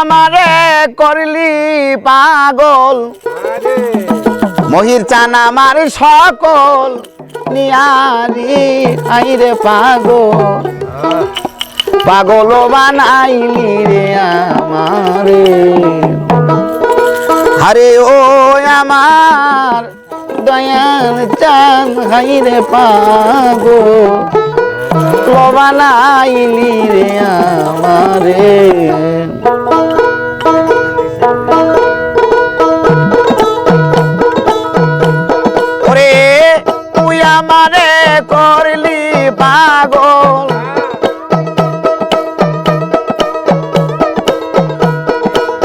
আমারে করলি পাগল মহির চান আমার সকল নিয়ারি আইরে পাগল পাগল বানাইলি রে আমারে আরে ও আমার দয়াল চান হাইরে পাগল বানাইলি রে আমারে ওরে তুই আমারে করলি পাগল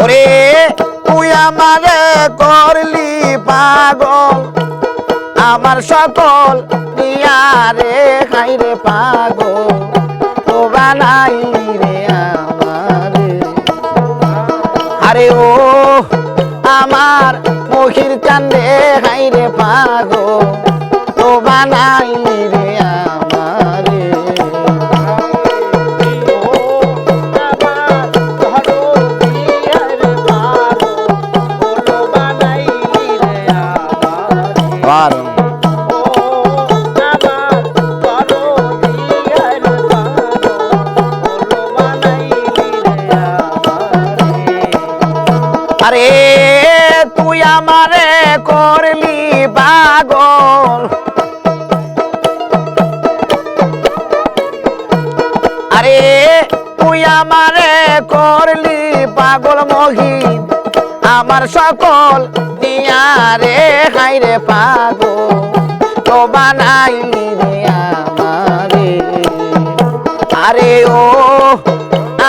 ওরে তুই আমারে করলি পাগল আমার সকল নিয়ারে খাইরে পাগল তো বানাইলি রে আমারে আরে ও আমার মহির চান্দে খাইরে পাগল তো বানাইলি রে আমারে আরে তুই আমারে করলি পাগল আরে তুই আমারে করলি পাগল মহিন আমার সকল নিয়ারে হাইরে পাগল তো বানাইলি রে আমারে আরে ও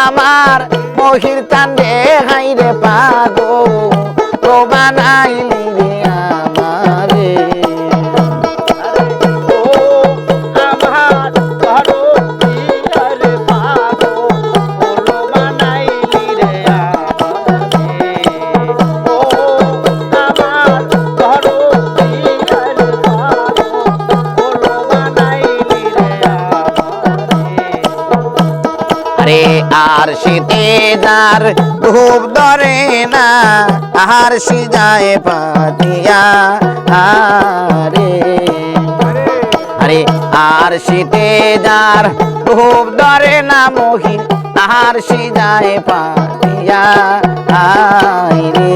আমার মহির চান্দে হাইরে পাগল তো বানাইলি রে আমারে আর শীতে যার ধূপ ধরে না আর সিজায় পাতিয়া আরে আরে আর শীতে যার ধূপ ধরে না মহিন আর সিজায় পাতিয়া আরে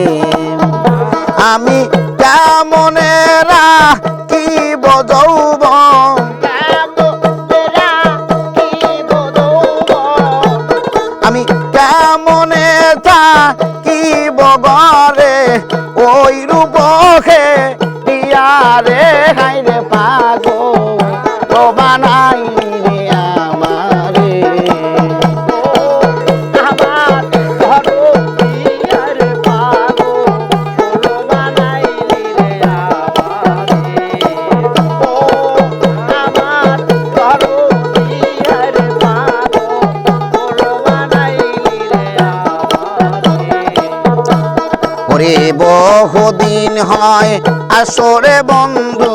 আমি কেমনেরা কি বজৌব আমি কেমনে কি বগরে ওই রূপকে দিয়ারে হাইরে পাগল তো বানাইলি রে আমারে আমার ঘর দিয়ার পাগল তো বানাইলি রে আমারে ও আমার ঘর দিয়ার ওরে বহুদিন হয় আসরে বন্ধু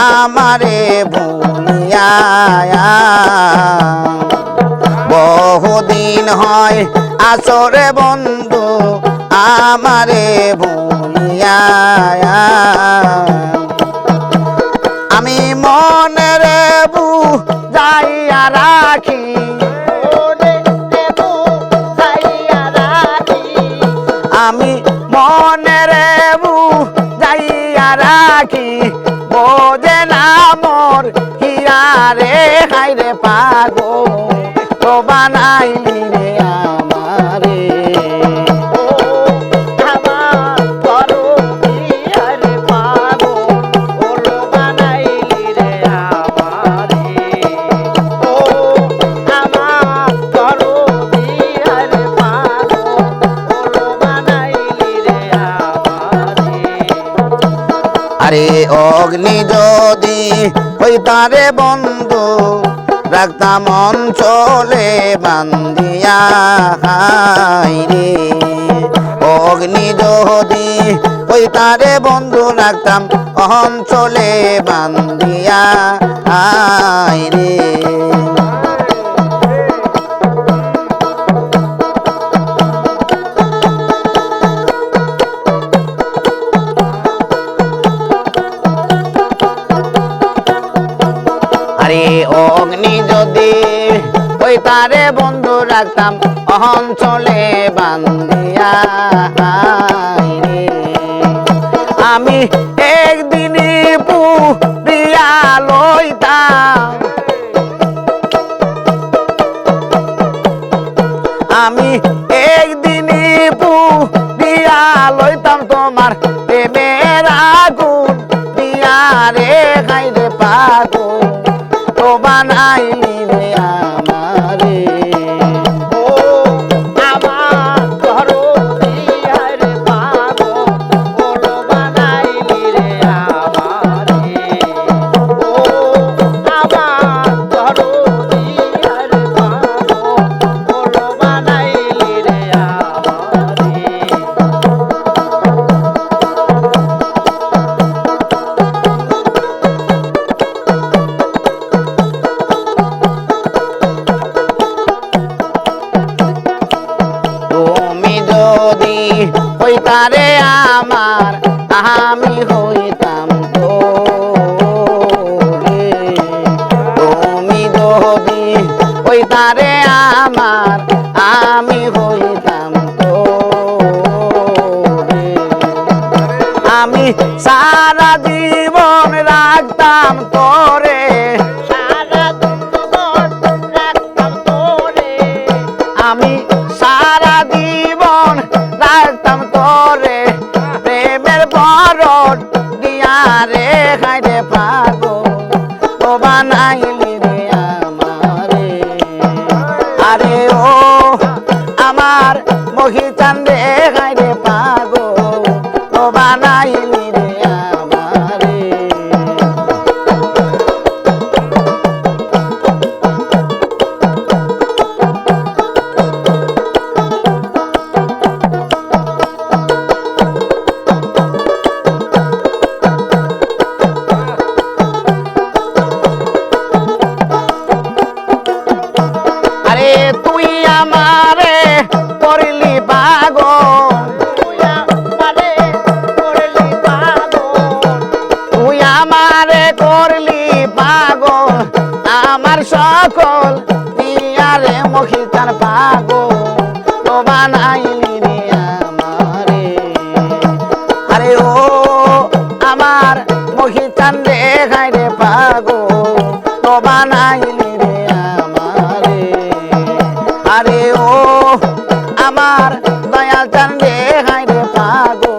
আমারে ভুলিয়া বহুদিন হয় আসরে বন্ধু আমারে ভুলিয়া আমি মনের বুঝাইয়া রাখি আমি মনের বুঝাইয়া রাখি বোঝে না মোর হিয়া রে হাইরে পাগল তো বানাইলি রে আমারে আমার ঘর দিয়ার পাগল বানাইলি রে আমারে ও আমার ঘর দিয়ার পাগল বানাইলি রে আমারে আরে অগ্নি যদি হইতারে বন্ধু রাখতাম অঞ্চলে বান্ধিয়া রে অগ্নি যদি হইতারে বন্ধু রাখতাম অঞ্চলে বান্ধিয়া রে অগ্নি যদি ওই তারে বন্ধু রাখতাম অঞ্চলে বান্ধিয়া রে। আমি একদিনই পুরিয়া লইতাম, আমি একদিনই পুরিয়া লইতাম তোমার প্রেমের আগুন দিয়া রে খাই রে পাগল তো বানাইলি রে আমারে। ও আমার দরদি রে পাগল ওলো বানাইলি রে আমারে। ও আমার দরদি রে পাগল ওলো বানাইলি রে আমারে। তুমি যদি হইতারে আমার আমি হইতাম তোরে। তুমি যদি হইতারে আমার আমি হইতাম তোরে। আমি সারা জীবন রাখতাম তোরে, সারা জীবন রাখতাম তোরে। আমি সারা জীবন রাখতাম তোরে প্রেমের বরণ দিয়া রে খাই রে পাগল তো বানাইলি রে আমারে। আরে ও আমার মহিচান রে খাই রে পাগল তো বানাইলি রে আমারে। আরে তুই আমারে করলি পাগল, তুই আমারে করলি পাগল, তুই আমারে করলি পাগল আমার সকল নিয়ারে মখিতার পাগল তো বানাইলি রে আমারে। আরে ও আমার মখিতান রে খাই রে পাগল তো বানাইলি রে আমারে। আরে ও আমার দয়াল চান রে খাই রে পাগল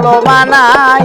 তো বানাই